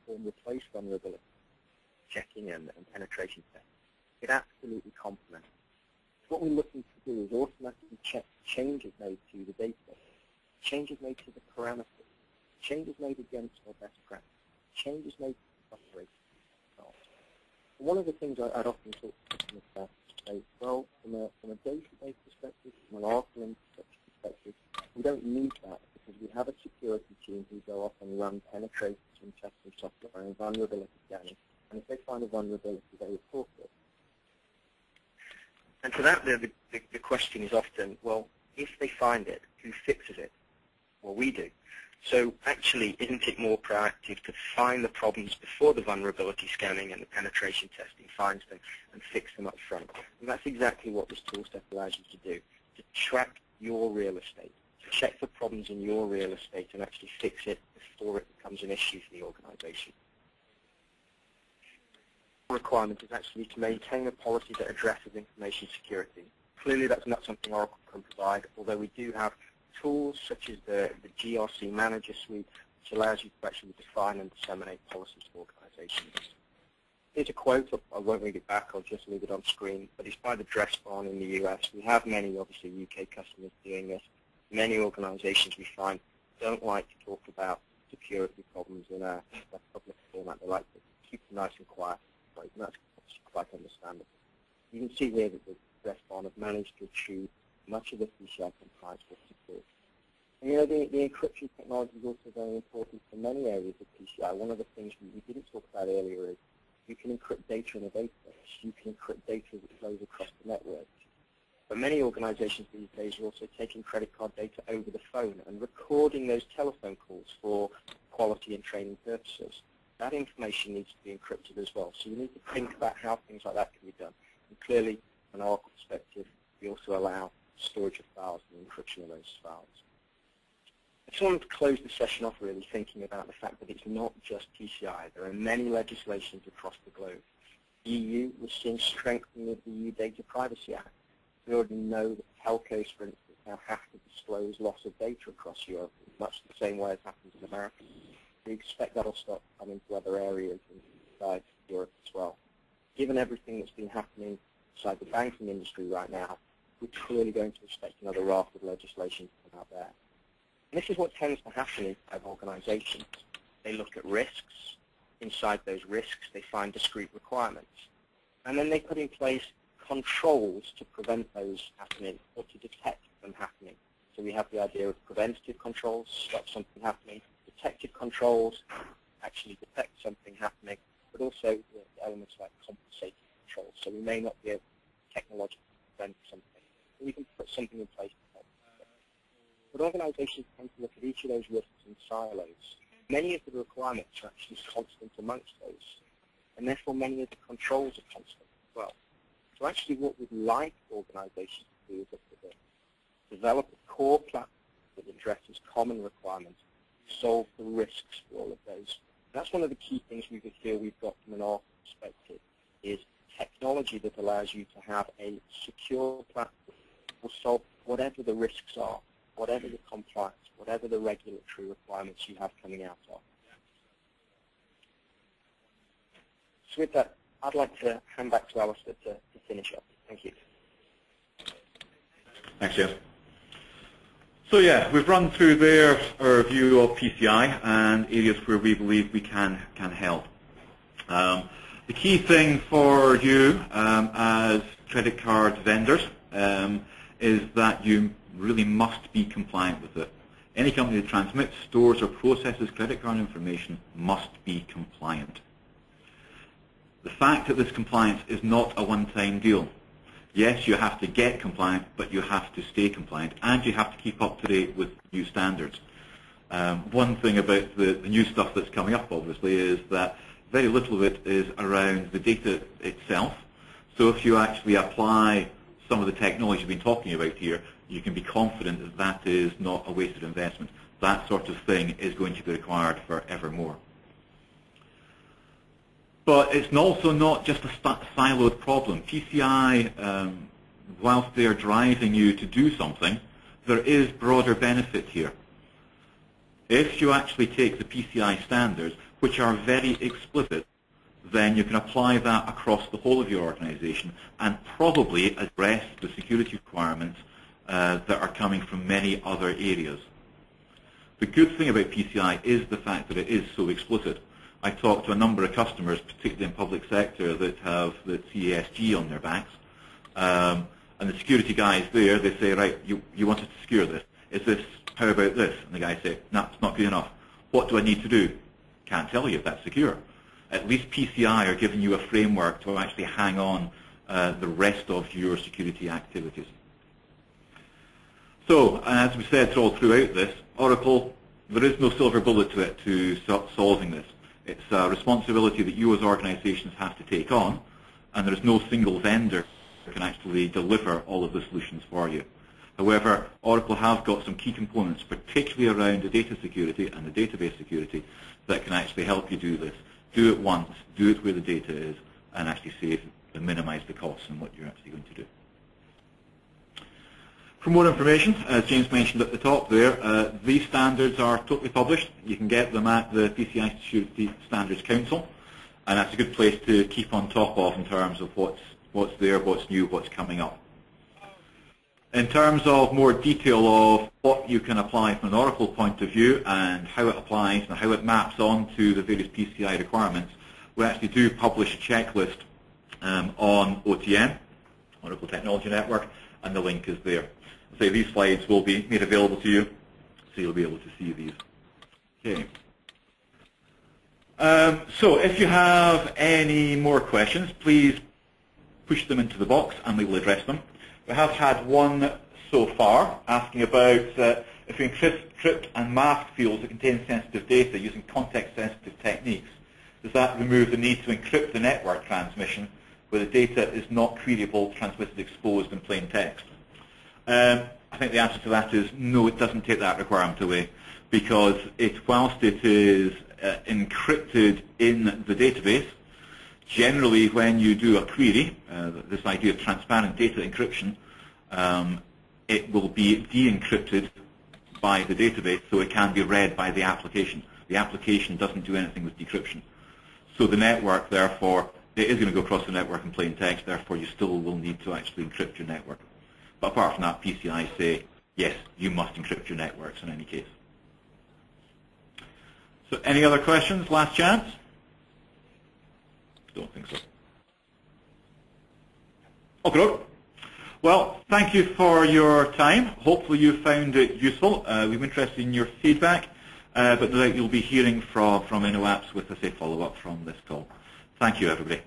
platform replace vulnerability checking and penetration testing. It absolutely complements. What we're looking to do is automatically check changes made to the database, changes made to the parameters, changes made against our best practice, changes made to the operating controls. One of the things I'd often talk to customers about is say, well, from a database perspective, from an Oracle infrastructure perspective, we don't need that because we have a security team who go off and run penetration testing software and vulnerability scanning, and if they find a vulnerability, they report it. And to that, the question is often, well, if they find it, who fixes it? Well, we do. So actually, isn't it more proactive to find the problems before the vulnerability scanning and the penetration testing finds them and fix them up front? And that's exactly what this toolset allows you to do, to track your real estate, to check for problems in your real estate and actually fix it before it becomes an issue for the organization. Requirement is actually to maintain a policy that addresses information security. Clearly, that's not something Oracle can provide, although we do have tools such as the GRC Manager Suite, which allows you to actually define and disseminate policies to organizations. Here's a quote. I won't read it back. I'll just leave it on screen. But it's by the Dress Barn in the US. We have many, obviously, UK customers doing this. Many organizations we find don't like to talk about security problems in a public format. They like to keep them nice and quiet. And that's quite understandable. You can see here that the Dress Barn have managed to achieve much of the PCI compliance with security. And you know, the encryption technology is also very important for many areas of PCI. One of the things we didn't talk about earlier is you can encrypt data in a database. You can encrypt data that flows across the network. But many organizations these days are also taking credit card data over the phone and recording those telephone calls for quality and training purposes. That information needs to be encrypted as well. So you need to think about how things like that can be done. And clearly, from an Oracle perspective, we also allow storage of files and encryption of those files. I just wanted to close the session off really thinking about the fact that it's not just PCI. There are many legislations across the globe. The EU, we're seeing strengthening of the EU Data Privacy Act. We already know that telcos, for instance, now have to disclose loss of data across Europe, much the same way as happens in America. We expect that will start coming to other areas inside Europe as well. Given everything that's been happening inside the banking industry right now, we're clearly going to expect another raft of legislation to come out there. And this is what tends to happen inside organizations. They look at risks. Inside those risks, they find discrete requirements. And then they put in place controls to prevent those happening or to detect them happening. So we have the idea of preventative controls, stop something happening, detective controls, actually detect something happening, but also the elements like compensating controls. So we may not be able to technologically prevent something, but we can put something in place to help. But organizations tend to look at each of those risks in silos. Many of the requirements are actually constant amongst those, and therefore many of the controls are constant as well. So actually what we'd like organizations to do is develop a core platform that addresses common requirements, solve the risks for all of those. And that's one of the key things we feel we've got from an Oracle perspective is technology that allows you to have a secure platform that will solve whatever the risks are, whatever the compliance, whatever the regulatory requirements you have coming out of. So with that, I'd like to hand back to Alistair to finish up. Thank you. Thanks, Jeff. So yeah, we've run through there our view of PCI and areas where we believe we can help. The key thing for you as credit card vendors is that you really must be compliant with it. Any company that transmits, stores, or processes credit card information must be compliant. The fact that this compliance is not a one-time deal. Yes, you have to get compliant, but you have to stay compliant, and you have to keep up to date with new standards. One thing about the new stuff that's coming up, obviously, is that very little of it is around the data itself. So if you actually apply some of the technology we've been talking about here, you can be confident that that is not a wasted investment. That sort of thing is going to be required forevermore. But it's also not just a siloed problem. PCI, whilst they are driving you to do something, there is broader benefit here. If you actually take the PCI standards, which are very explicit, then you can apply that across the whole of your organization and probably address the security requirements that are coming from many other areas. The good thing about PCI is the fact that it is so explicit. I talked to a number of customers, particularly in public sector, that have the CASG on their backs. And the security guys there, they say, right, you want us to secure this. Is this, how about this? And the guys say, no, it's not good enough. What do I need to do? Can't tell you if that's secure. At least PCI are giving you a framework to actually hang on the rest of your security activities. So, as we said all throughout this, Oracle, there is no silver bullet to it to solving this. It's a responsibility that you as organizations have to take on, and there is no single vendor that can actually deliver all of the solutions for you. However, Oracle have got some key components, particularly around the data security and the database security, that can actually help you do this. Do it once, do it where the data is, and actually save and minimize the costs and what you're actually going to do. For more information, as James mentioned at the top there, these standards are totally published. You can get them at the PCI Security Standards Council, and that's a good place to keep on top of in terms of what's there, what's new, what's coming up. In terms of more detail of what you can apply from an Oracle point of view and how it applies and how it maps onto the various PCI requirements, we actually do publish a checklist on OTN, Oracle Technology Network, and the link is there. So these slides will be made available to you, so you'll be able to see these. Okay. So if you have any more questions, please push them into the box and we will address them. We have had one so far asking about if you encrypt and mask fields that contain sensitive data using context-sensitive techniques, does that remove the need to encrypt the network transmission where the data is not queryable, transmitted, exposed in plain text? I think the answer to that is no, it doesn't take that requirement away, because whilst it is encrypted in the database, generally when you do a query, this idea of transparent data encryption, it will be de-encrypted by the database so it can be read by the application. The application doesn't do anything with decryption. So the network, therefore, it is going to go across the network in plain text, therefore you still will need to actually encrypt your network. But apart from that, PCI say, yes, you must encrypt your networks in any case. So any other questions? Last chance? Don't think so. Okay. Well, thank you for your time. Hopefully you found it useful. We're interested in your feedback, but no doubt you'll be hearing from Inoapps with a follow-up from this call. Thank you, everybody.